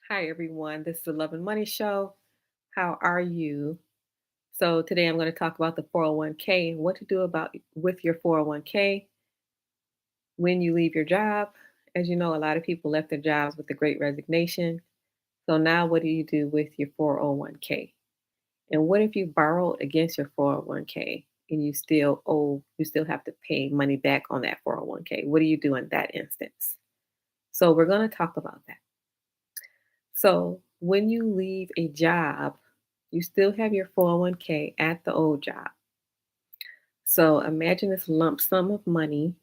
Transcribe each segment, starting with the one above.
Hi, everyone. This is the Love and Money Show. How are you? So, today I'm going to talk about the 401k and what to do about with your 401k when you leave your job. As you know, a lot of people left their jobs with the great resignation. So, now what do you do with your 401k? And what if you borrowed against your 401k and you still have to pay money back on that 401k? What do you do in that instance? So, we're going to talk about that. So when you leave a job, you still have your 401k at the old job. So imagine this lump sum of money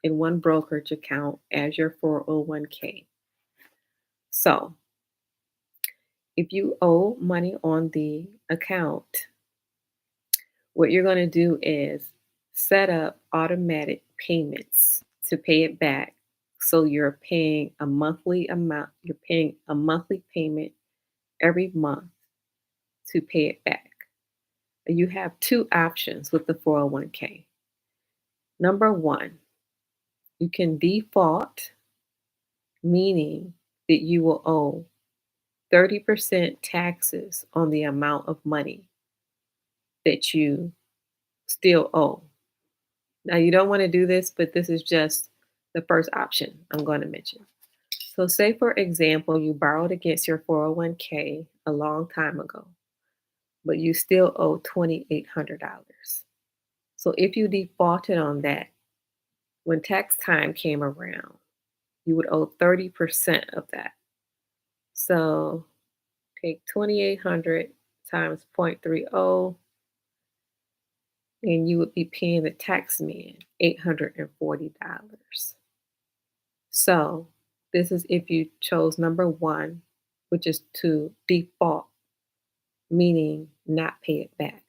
in one brokerage account as your 401k. So if you owe money on the account, what you're going to do is set up automatic payments to pay it back. So you're paying a monthly amount, you're paying a monthly payment every month to pay it back. You have two options with the 401k. Number one, you can default, meaning that you will owe 30% taxes on the amount of money that you still owe. Now, you don't want to do this, but this is just the first option I'm going to mention. So, say for example, you borrowed against your 401k a long time ago, but you still owe $2,800. So, if you defaulted on that, when tax time came around, you would owe 30% of that. So take 2,800 times 0.30, and you would be paying the tax man $840. So this is if you chose number one, which is to default, meaning not pay it back.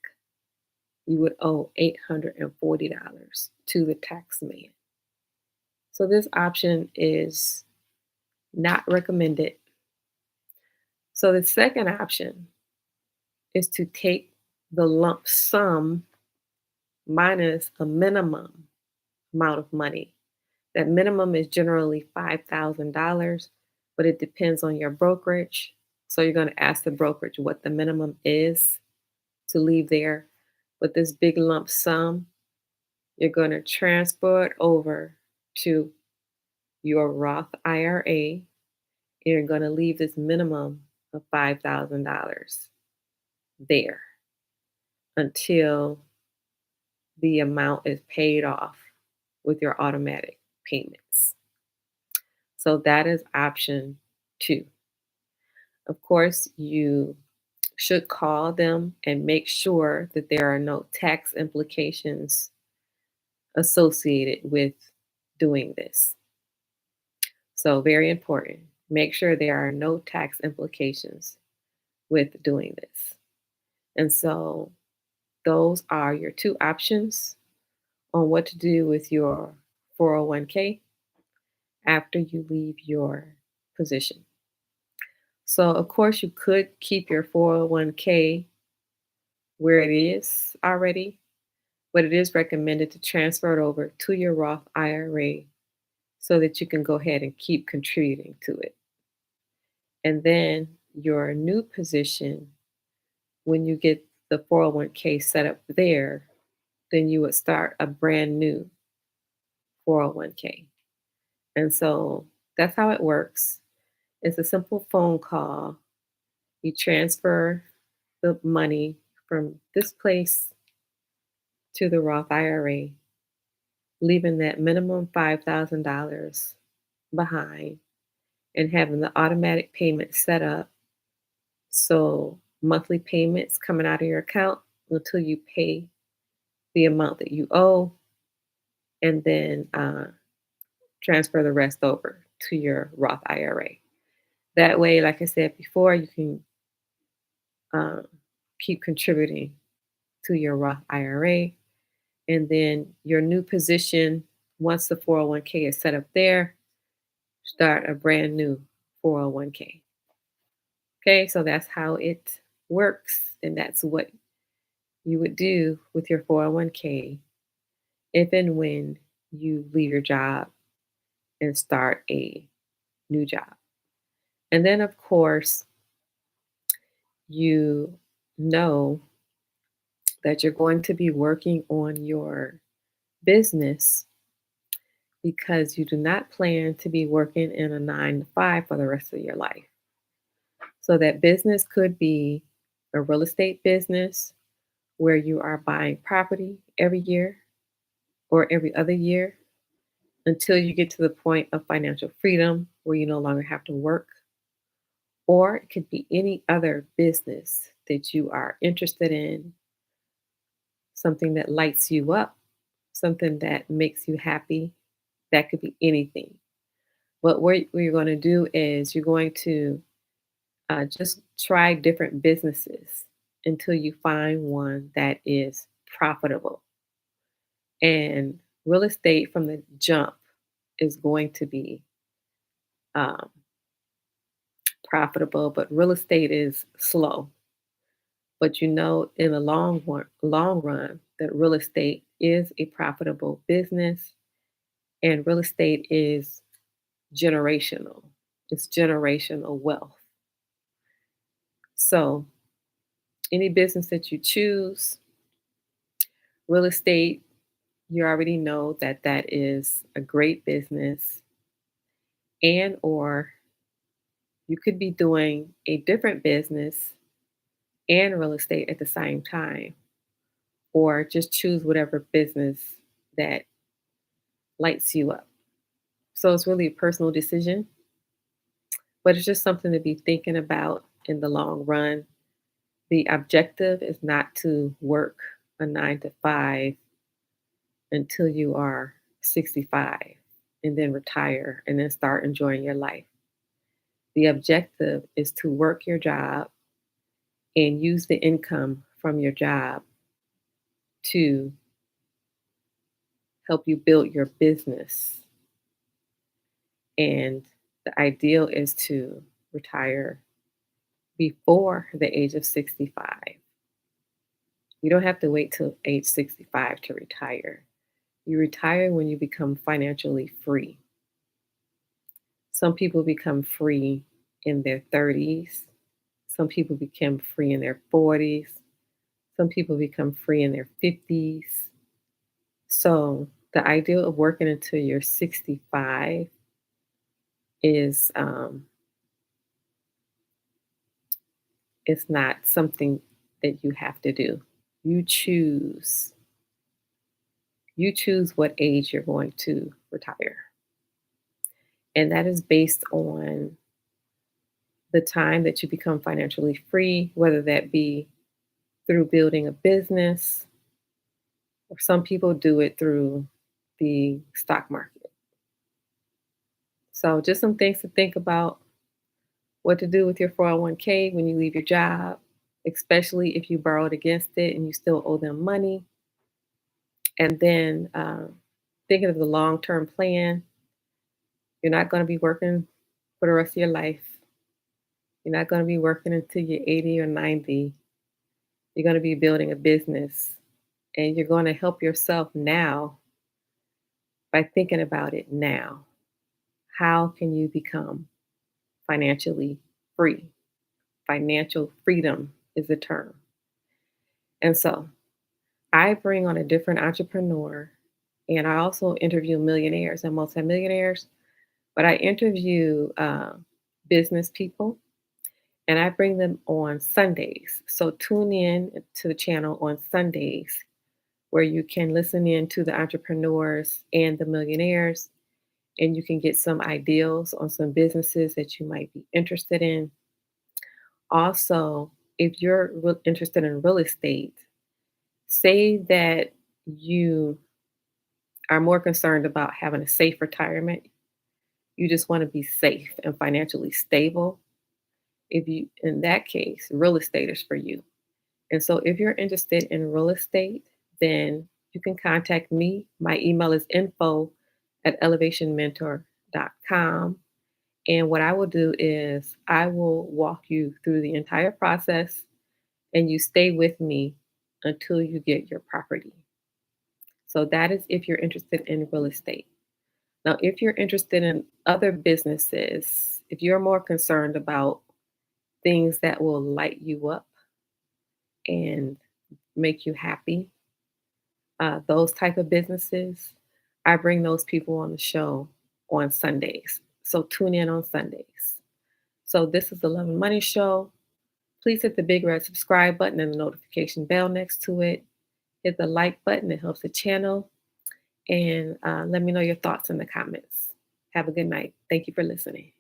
You would owe $840 to the tax man. So this option is not recommended. So the second option is to take the lump sum minus a minimum amount of money. That minimum is generally $5,000, but it depends on your brokerage. So you're going to ask the brokerage what the minimum is to leave there. But this big lump sum, you're going to transfer it over to your Roth IRA, and you're going to leave this minimum of $5,000 there until the amount is paid off with your automatic payments. So that is option two. Of course, you should call them and make sure that there are no tax implications associated with doing this. So, very important. Make sure there are no tax implications with doing this. And so, those are your two options on what to do with your 401k after you leave your position. So, of course, you could keep your 401k where it is already, but it is recommended to transfer it over to your Roth IRA so that you can go ahead and keep contributing to it. And then your new position, when you get the 401k set up there, then you would start a brand new 401k. And so that's how it works. It's a simple phone call. You transfer the money from this place to the Roth IRA, leaving that minimum $5,000 behind and having the automatic payment set up. So monthly payments coming out of your account until you pay the amount that you owe, and then transfer the rest over to your Roth IRA. That way, like I said before, you can um, keep contributing to your Roth IRA. And then your new position, once the 401k is set up there, start a brand new 401k. Okay, so that's how it works. And that's what you would do with your 401k if and when you leave your job and start a new job. And then, of course, you know that you're going to be working on your business because you do not plan to be working in a 9 to 5 for the rest of your life. So, that business could be a real estate business where you are buying property every year or every other year until you get to the point of financial freedom where you no longer have to work. Or it could be any other business that you are interested in, something that lights you up, something that makes you happy. That could be anything. But what you're going to do is you're going to just try different businesses until you find one that is profitable. And real estate from the jump is going to be um, profitable, but real estate is slow. But you know, in the long run, that real estate is a profitable business, and real estate is generational. It's generational wealth. So, any business that you choose, real estate, you already know that that is a great business, and or you could be doing a different business and real estate at the same time, or just choose whatever business that lights you up. So it's really a personal decision, but it's just something to be thinking about in the long run. The objective is not to work a 9 to 5 until you are 65 and then retire and then start enjoying your life. The objective is to work your job and use the income from your job to help you build your business. And the ideal is to retire before the age of 65. You don't have to wait till age 65 to retire. You retire when you become financially free. Some people become free in their 30s. Some people become free in their 40s. Some people become free in their 50s. So the ideal of working until you're 65 is it's not something that you have to do. You choose. You choose what age you're going to retire. And that is based on the time that you become financially free, whether that be through building a business, or some people do it through the stock market. So, just some things to think about: what to do with your 401k when you leave your job, especially if you borrowed against it and you still owe them money. And then thinking of the long term plan. You're not going to be working for the rest of your life. You're not going to be working until you're 80 or 90. You're going to be building a business, and you're going to help yourself now by thinking about it now. How can you become financially free? Financial freedom is the term. And so I bring on a different entrepreneur, and I also interview millionaires and multimillionaires, but I interview business people, and I bring them on Sundays. So tune in to the channel on Sundays where you can listen in to the entrepreneurs and the millionaires, and you can get some ideals on some businesses that you might be interested in. Also, if you're interested in real estate, say that you are more concerned about having a safe retirement. You just want to be safe and financially stable. If you, in that case, real estate is for you. And so if you're interested in real estate, then you can contact me. My email is info@elevationmentor.com. And what I will do is I will walk you through the entire process, and you stay with me until you get your property. So that is if you're interested in real estate. Now, if you're interested in other businesses, if you're more concerned about things that will light you up and make you happy, those type of businesses, I bring those people on the show on Sundays. So tune in on Sundays. So this is the Love and Money Show. Please hit the big red subscribe button and the notification bell next to it. Hit the like button, it helps the channel. And let me know your thoughts in the comments. Have a good night. Thank you for listening.